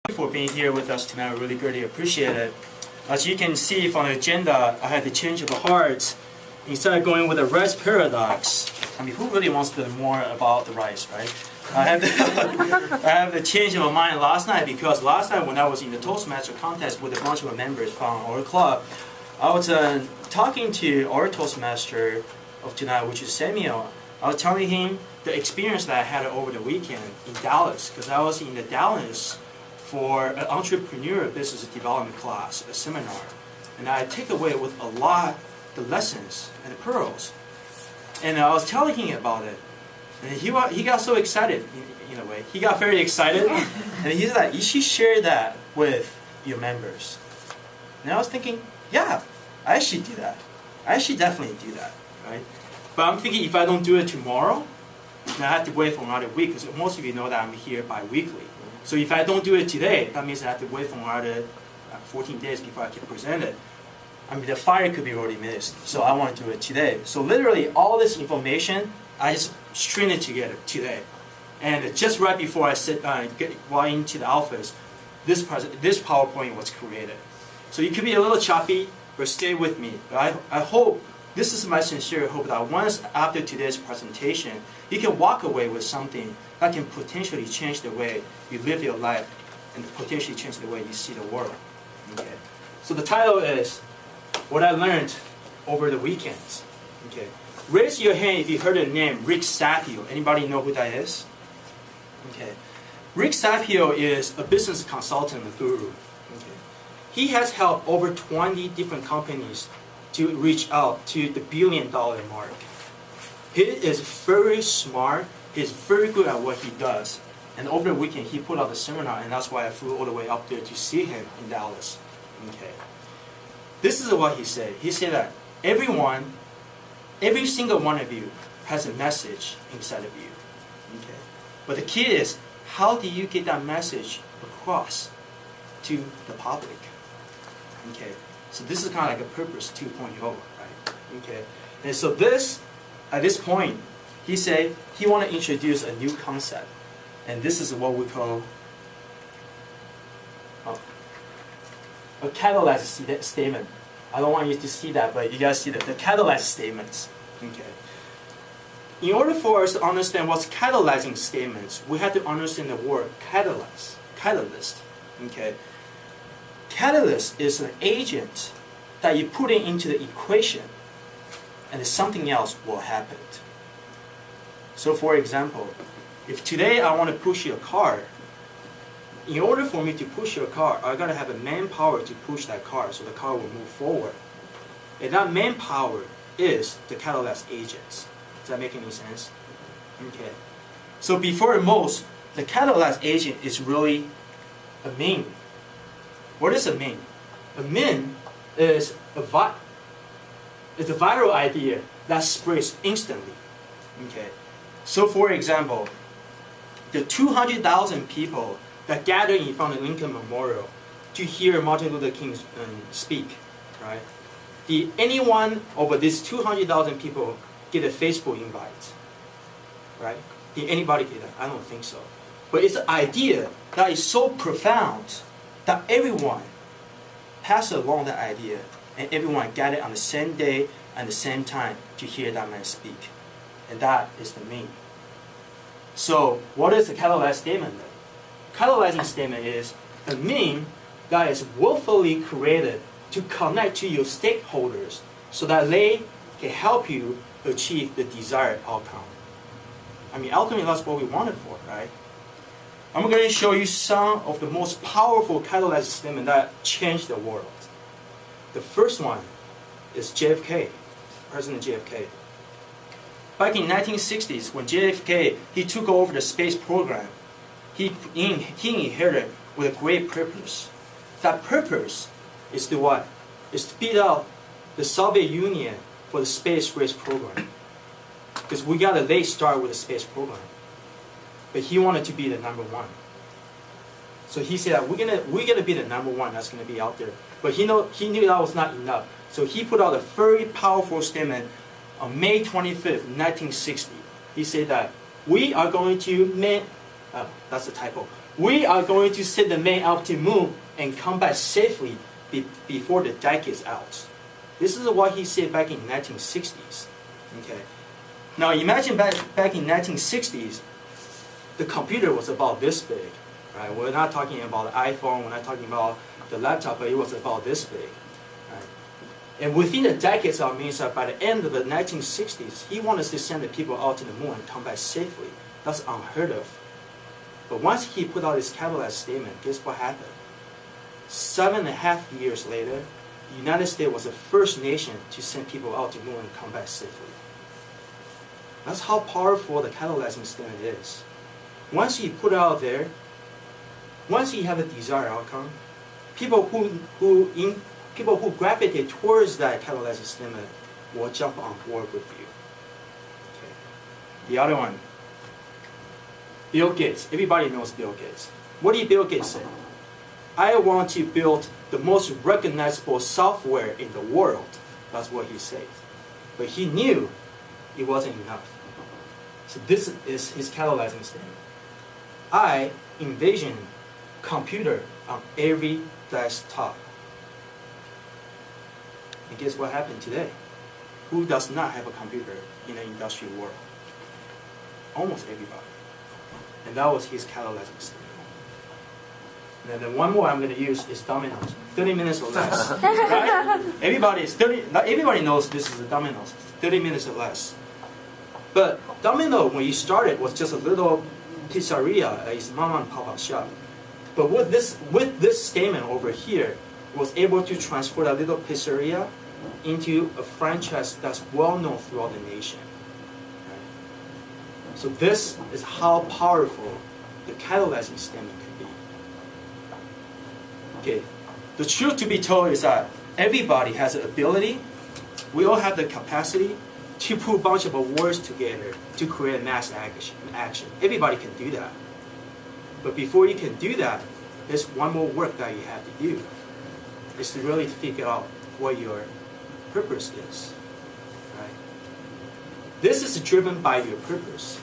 for being here with us tonight. We really greatly appreciate it. As you can see from the agenda, I had the change of heart. Instead of going with the rice paradox, I mean, who really wants to learn more about the rice, right? I have the change of mind last night because last night when I was in the Toastmaster contest with a bunch of members from our club, I was talking to our Toastmaster of tonight, which is Samuel. I was telling him the experience that I had over the weekend in Dallas, because I was in the Dallas for an entrepreneur business development class, a seminar, and I take away with a lot the lessons and the pearls. And I was telling him about it, and he got so excited in a way. He got very excited, and he's like, "You should share that with your members." And I was thinking, yeah, I should do that. I should definitely do that, right? But I'm thinking if I don't do it tomorrow, then I have to wait for another week, because most of you know that I'm here bi-weekly. So if I don't do it today, that means I have to wait for another 14 days before I can present it. I mean, the fire could be already missed, so I want to do it today. So literally, all this information, I just string it together today. And just right before I walk into the office, this PowerPoint was created. So it could be a little choppy, but stay with me. But I hope, this is my sincere hope, that once after today's presentation, you can walk away with something that can potentially change the way you live your life and potentially change the way you see the world. Okay. So the title is What I Learned Over the Weekends. Okay. Raise your hand if you heard the name Rick Sapio. Anybody know who that is? Okay. Rick Sapio is a business consultant guru. Okay. He has helped over 20 different companies to reach out to the $1 billion mark. He is very smart. He's very good at what he does. And over the weekend, he put out a seminar, and that's why I flew all the way up there to see him in Dallas. Okay. This is what he said. He said that every single one of you has a message inside of you. Okay. But the key is, how do you get that message across to the public? Okay. So this is kind of like a Purpose 2.0, right? Okay. And so at this point, he said he want to introduce a new concept. And this is what we call a catalyst statement. I don't want you to see that, but you guys see the catalyst statements. Okay. In order for us to understand what's catalyzing statements, we have to understand the word catalyst. Okay. Catalyst is an agent that you put into the equation, and something else will happen. So for example, if today I want to push your car, in order for me to push your car, I gotta have a manpower to push that car so the car will move forward. And that manpower is the catalyst agents. Does that make any sense? Okay. So before most, the catalyst agent is really a mean. What is a mean? A mean is a viral idea that spreads instantly. Okay. So for example, the 200,000 people that gathered in front of Lincoln Memorial to hear Martin Luther King speak, right? Did anyone over these 200,000 people get a Facebook invite? Right? Did anybody get that? I don't think so. But it's an idea that is so profound that everyone passed along that idea, and everyone gathered on the same day and the same time to hear that man speak. And that is the mean. So what is the catalyst statement then? Catalyzing statement is a mean that is willfully created to connect to your stakeholders so that they can help you achieve the desired outcome. I mean, ultimately that's what we want it for, right? I'm going to show you some of the most powerful catalyst statements that changed the world. The first one is JFK, President JFK. Back in 1960s, when JFK he took over the space program, he inherited with a great purpose. That purpose is to what? Is to beat out the Soviet Union for the space race program. Because we got a late start with the space program. But he wanted to be the number one. So he said that we're gonna be the number one that's gonna be out there. But he knew that was not enough. So he put out a very powerful statement on May 25th, 1960. He said that we are going to that's a typo. We are going to send the man out to the moon and come back safely before the decade's out. This is what he said back in 1960s. Okay. Now imagine back in 1960s, the computer was about this big. Right? We're not talking about the iPhone, we're not talking about the laptop, but it was about this big. Right? And within the decades, that means that by the end of the 1960s, he wanted to send the people out to the moon and come back safely. That's unheard of. But once he put out his catalyst statement, guess what happened? 7.5 years later, the United States was the first nation to send people out to the moon and come back safely. That's how powerful the catalyzing statement is. Once you put it out there, once you have a desired outcome, people who gravitate towards that catalyzing statement will jump on board with you. Okay. The other one, Bill Gates. Everybody knows Bill Gates. What did Bill Gates say? I want to build the most recognizable software in the world. That's what he said. But he knew it wasn't enough. So this is his catalyzing statement. I envision computer on every desktop. And guess what happened today? Who does not have a computer in the industrial world? Almost everybody. And that was his catalyzing statement. And then one more I'm going to use is Domino's. 30 minutes or less. Right? Everybody knows this is a Domino's. 30 minutes or less. But Domino, when you started, was just a little pizzeria, it's mom and pop shop. But with this statement over here, was able to transfer that little pizzeria into a franchise that's well known throughout the nation. Right? So this is how powerful the catalyzing statement could be. Okay, the truth to be told is that everybody has the ability, we all have the capacity to put a bunch of words together to create mass action. Everybody can do that. But before you can do that, there's one more work that you have to do. Is to really figure out what your purpose is. Right? This is driven by your purpose.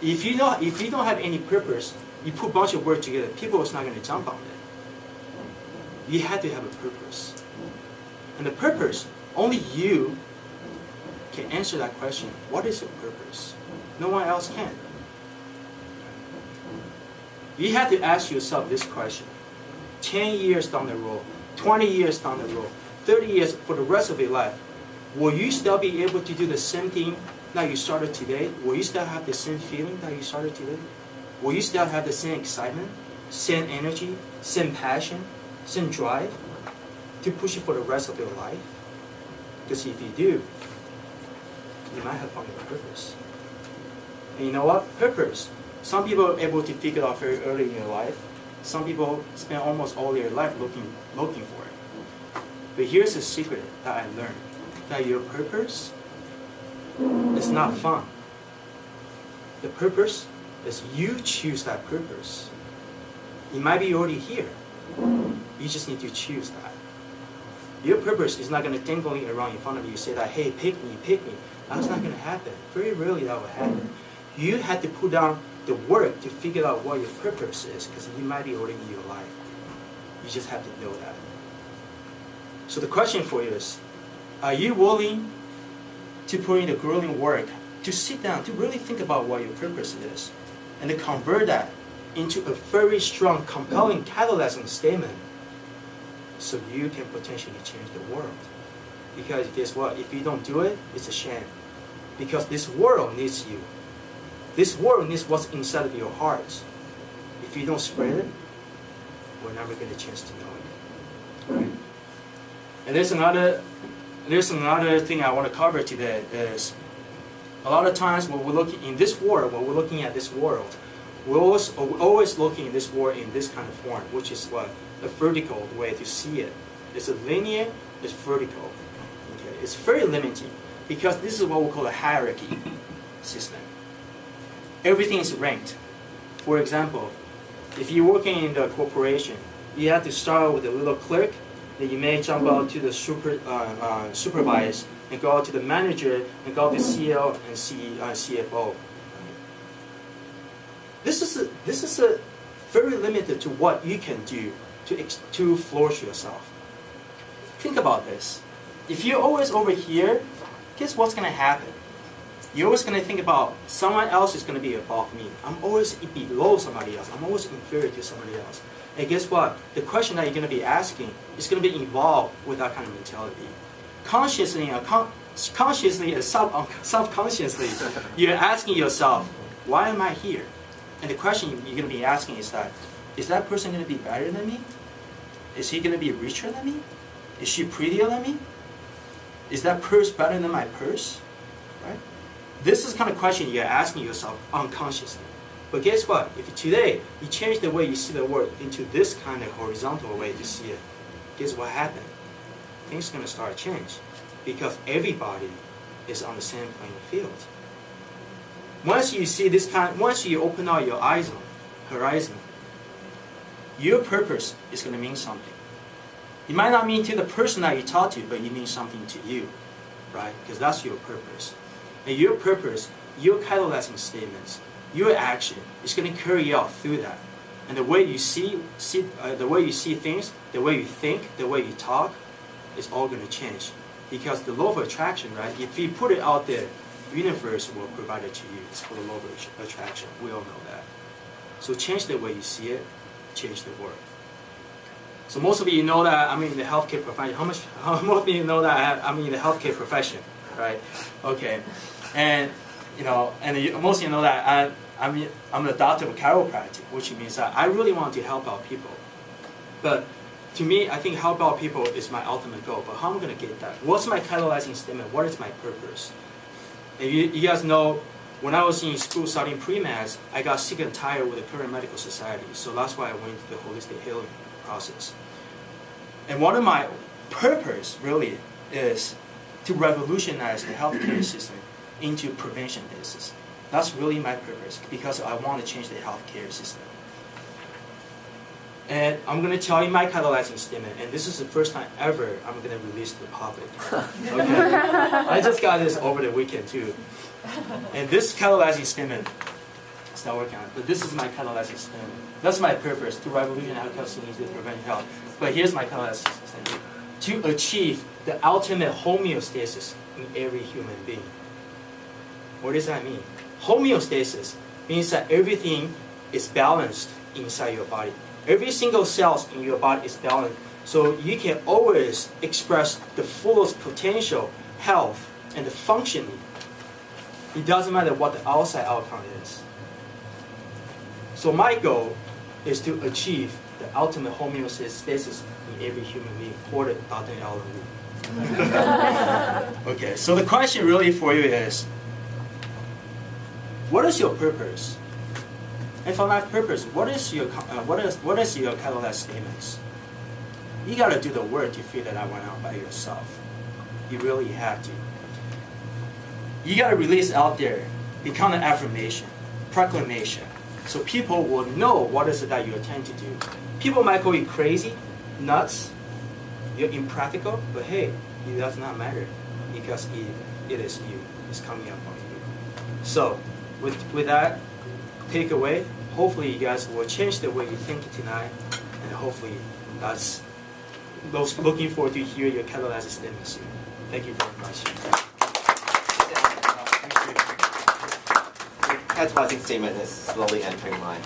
If you don't have any purpose, you put a bunch of work together, people is not going to jump on it. You have to have a purpose. And the purpose, only you can answer that question. What is your purpose? No one else can. You have to ask yourself this question. 10 years down the road, 20 years down the road, 30 years for the rest of your life, will you still be able to do the same thing that you started today? Will you still have the same feeling that you started today? Will you still have the same excitement, same energy, same passion, same drive to push it for the rest of your life? Because if you do, you might have found your purpose. And you know what? Purpose. Some people are able to figure it out very early in your life. Some people spend almost all their life looking for it. But here's a secret that I learned. That your purpose is not fun. The purpose is you choose that purpose. It might be already here. You just need to choose that. Your purpose is not going to dangle around in front of you, say that, hey, pick me, pick me. That's not going to happen. Very rarely that will happen. You have to put down the work to figure out what your purpose is, because it might be already in your life. You just have to know that. So the question for you is, are you willing to put in the grueling work, to sit down, to really think about what your purpose is, and to convert that into a very strong, compelling, catalyzing statement so you can potentially change the world? Because guess what? If you don't do it, it's a shame. Because this world needs you. This world needs what's inside of your heart. If you don't spread it, we're never going to chance to know it. Right? And there's another thing I want to cover today is a lot of times when we're looking in this world, when we're looking at this world, we're always looking at this world in this kind of form, which is what a vertical way to see it. It's a linear, it's vertical. Okay? It's very limiting because this is what we call a hierarchy system. Everything is ranked. For example, if you're working in the corporation, you have to start with a little clerk, then you may jump out to the supervisor, and go out to the manager, and go out to CEO and CFO. This is a very limited to what you can do to flourish yourself. Think about this. If you're always over here, guess what's going to happen? You're always going to think about someone else is going to be above me. I'm always below somebody else. I'm always inferior to somebody else. And guess what? The question that you're going to be asking is going to be involved with that kind of mentality. Consciously and subconsciously, you're asking yourself, why am I here? And the question you're going to be asking is that person going to be better than me? Is he going to be richer than me? Is she prettier than me? Is that purse better than my purse? Right? This is the kind of question you're asking yourself unconsciously. But guess what? If today you change the way you see the world into this kind of horizontal way to see it, guess what happened? Things are going to start to change because everybody is on the same playing field. Once you see this once you open out your horizon, your purpose is going to mean something. It might not mean to the person that you talk to, but it means something to you, right? Because that's your purpose. And your purpose, your catalyzing statements, your action is going to carry out through that. And the way you see things, the way you think, the way you talk, is all going to change. Because the law of attraction, right? If you put it out there, the universe will provide it to you. It's called the law of attraction. We all know that. So change the way you see it, change the world. So most of you know that I'm in the healthcare profession. How most of you know that I'm in the healthcare profession, right? Okay, and most of you know that I'm a doctor of chiropractic, which means that I really want to help out people. But to me, I think help out people is my ultimate goal. But how am I going to get that? What's my catalyzing statement? What is my purpose? And you guys know, when I was in school studying pre-med, I got sick and tired with the current medical society. So that's why I went into the holistic healing process. And one of my purpose really is to revolutionize the healthcare system into prevention basis. That's really my purpose because I want to change the healthcare system. And I'm going to tell you my catalyzing statement, and this is the first time ever I'm going to release to the public. Okay? I just got this over the weekend too. And this catalyzing statement, it's not working on it, but this is my catalyzing statement. That's my purpose, to revolutionize healthcare systems to prevent health. But here's my catalyzing statement: to achieve the ultimate homeostasis in every human being. What does that mean? Homeostasis means that everything is balanced inside your body. Every single cell in your body is balanced, so you can always express the fullest potential, health, and the functioning. It doesn't matter what the outside outcome is. So my goal is to achieve the ultimate homeostasis in every human being, quoted Dr. Alan Wu. Okay, so the question really for you is, what is your purpose? And for that purpose, what is your catalyst statements? You got to do the work to figure that one out by yourself. You really have to. You got to release out there, become an affirmation, proclamation, so people will know what is it that you intend to do. People might call you crazy, nuts, you're impractical, but hey, it does not matter because it is you. It's coming up on you. So, with that takeaway, hopefully you guys will change the way you think tonight, and hopefully that's those looking forward to hear your catalyzing statement soon. Thank you very much. Catalyzing statement is slowly entering my